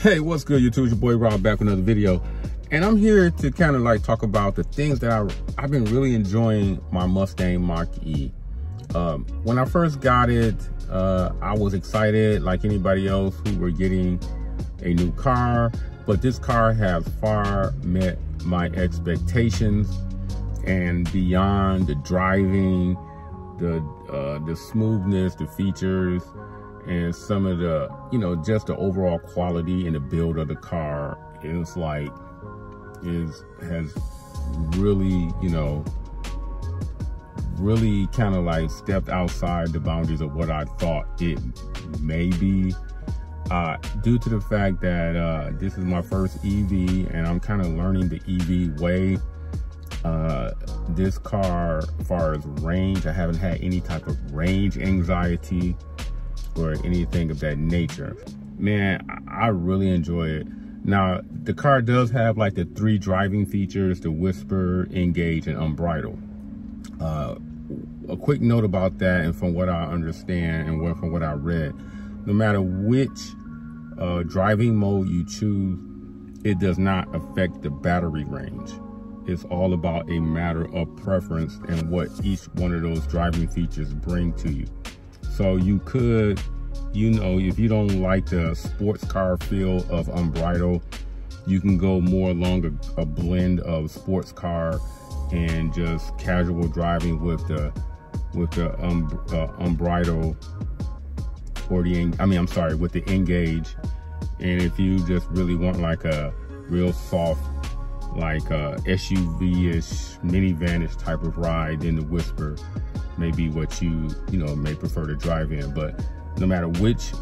Hey, what's good, YouTube? It's your boy Rob back with another video, and I'm here to kind of like talk about the things that I've been really enjoying my Mustang Mach E. When I first got it, I was excited like anybody else who were getting a new car, but this car has far met my expectations and beyond. The driving, the smoothness, the features, and some of the, just the overall quality and the build of the car has really, really kind of like stepped outside the boundaries of what I thought it may be, due to the fact that this is my first EV and I'm kind of learning the EV way. This car, as far as range, I haven't had any type of range anxiety or anything of that nature. Man, I really enjoy it. Now, the car does have like the 3 driving features: the whisper, engage, and unbridle. A quick note about that, and from what I understand and from what I read, no matter which driving mode you choose, it does not affect the battery range. It's all about a matter of preference and what each one of those driving features bring to you. So you could, if you don't like the sports car feel of unbridled, you can go more along a blend of sports car and just casual driving with the unbridled, or with the engage. And if you just really want like a real soft, like SUV-ish, minivan-ish type of ride, then the whisper may be what you may prefer to drive in. But no matter which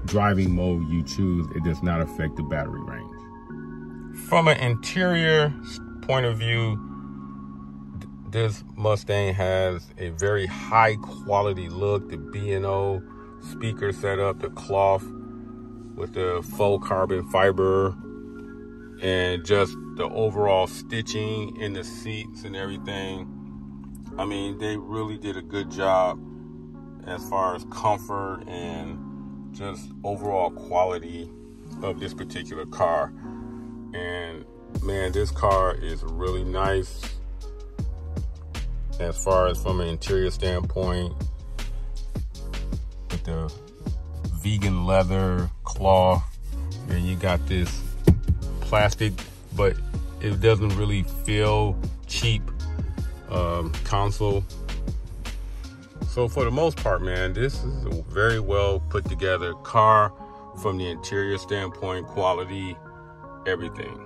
driving mode you choose, it does not affect the battery range. From an interior point of view, this Mustang has a very high quality look. The B&O speaker setup, the cloth with the faux carbon fiber, and just the overall stitching in the seats and everything. I mean, they really did a good job as far as comfort and just overall quality of this particular car. And man, this car is really nice as far as from an interior standpoint, with the vegan leather cloth, and you got this plastic, but it doesn't really feel cheap console. So for the most part, man, this is a very well put together car from the interior standpoint, quality, everything.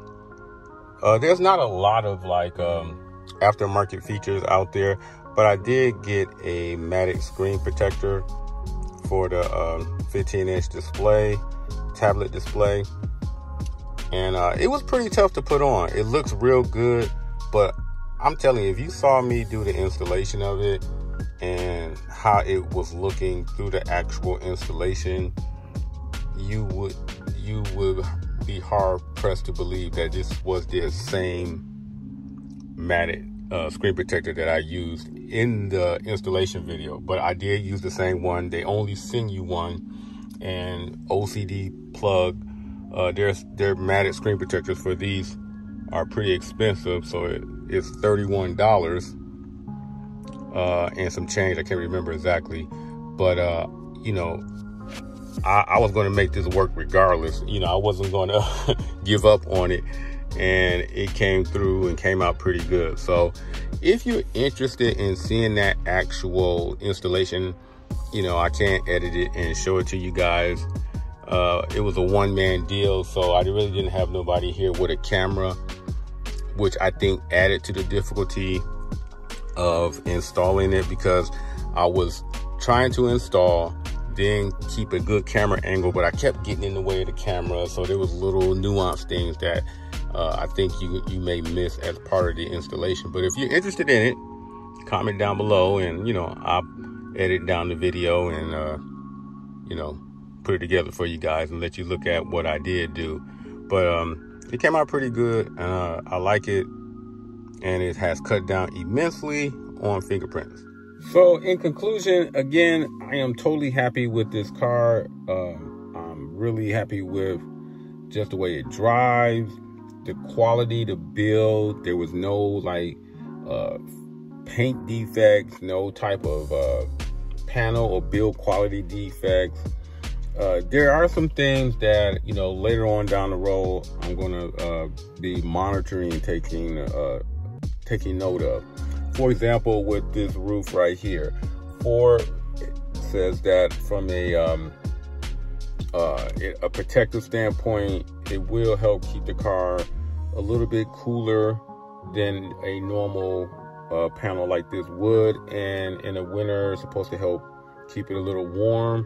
There's not a lot of like aftermarket features out there, but I did get a matte screen protector for the 15-inch display, tablet display. And it was pretty tough to put on. It looks real good, but I'm telling you, if you saw me do the installation of it and how it was looking through the actual installation, you would be hard pressed to believe that this was the same matte screen protector that I used in the installation video. But I did use the same one. They only send you one, and OCD plug. Their matte screen protectors for these are pretty expensive, so it's $31 and some change. I can't remember exactly, but I was going to make this work regardless. I wasn't going to give up on it, and it came through and came out pretty good. So if you're interested in seeing that actual installation, I can edit it and show it to you guys. It was a one-man deal, so I really didn't have nobody here with a camera, which I think added to the difficulty of installing it, because I was trying to install, then keep a good camera angle, but I kept getting in the way of the camera. So there was little nuanced things that I think you may miss as part of the installation. But if you're interested in it, comment down below, and I'll edit down the video and put it together for you guys and let you look at what I did do. But it came out pretty good, and I like it, and it has cut down immensely on fingerprints. So in conclusion, again, I am totally happy with this car. I'm really happy with just the way it drives, the quality, the build. There was no like paint defects, no type of panel or build quality defects. There are some things that later on down the road I'm gonna be monitoring and taking note of. For example, with this roof right here, Ford says that from a protective standpoint, it will help keep the car a little bit cooler than a normal panel like this would, and in the winter it's supposed to help keep it a little warm.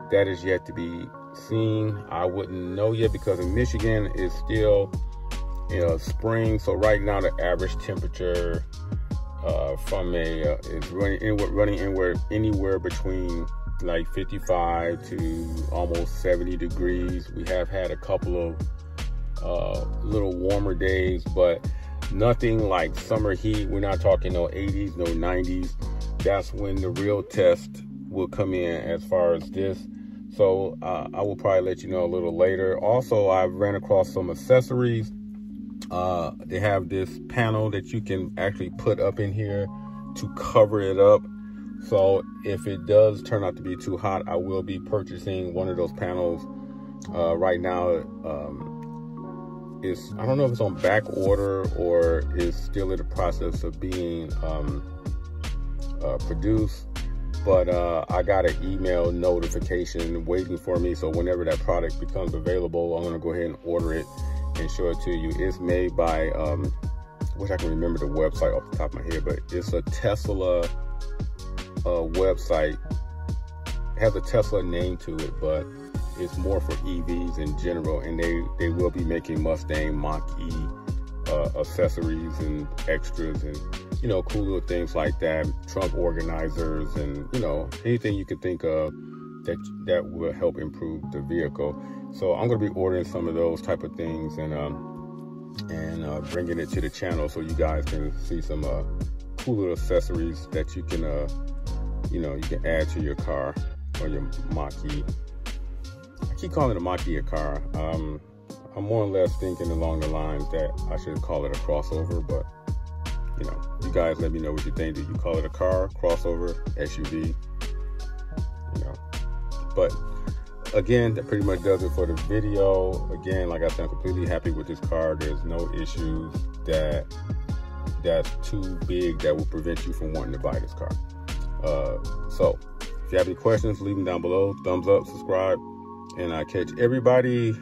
That is yet to be seen. I wouldn't know yet because in Michigan it's still spring, so right now the average temperature is running anywhere between like 55 to almost 70 degrees. We have had a couple of little warmer days, but nothing like summer heat. We're not talking no 80s, no 90s. That's when the real test will come in as far as this. So I will probably let you know a little later. Also, I ran across some accessories. They have this panel that you can actually put up in here to cover it up. So if it does turn out to be too hot, I will be purchasing one of those panels. Right now, I don't know if it's on back order or is still in the process of being produced. But I got an email notification waiting for me. So whenever that product becomes available, I'm gonna go ahead and order it and show it to you. It's made by, wish I can remember the website off the top of my head, but it's a Tesla website. It has a Tesla name to it, but it's more for EVs in general. And they will be making Mustang Mach E accessories and extras and cool little things like that, trunk organizers, and anything you can think of that will help improve the vehicle. So I'm going to be ordering some of those type of things and bringing it to the channel so you guys can see some cool little accessories that you can you can add to your car or your Mach E. I keep calling it a Mach E a car. I'm more or less thinking along the lines that I should call it a crossover, but you guys let me know what you think. Do you call it a car, crossover, SUV? But again, that pretty much does it for the video. Again, like I said, I'm completely happy with this car. There's no issues that's too big that will prevent you from wanting to buy this car. So if you have any questions, leave them down below. Thumbs up, subscribe, and I'll catch everybody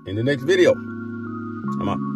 in the next video. I'm out.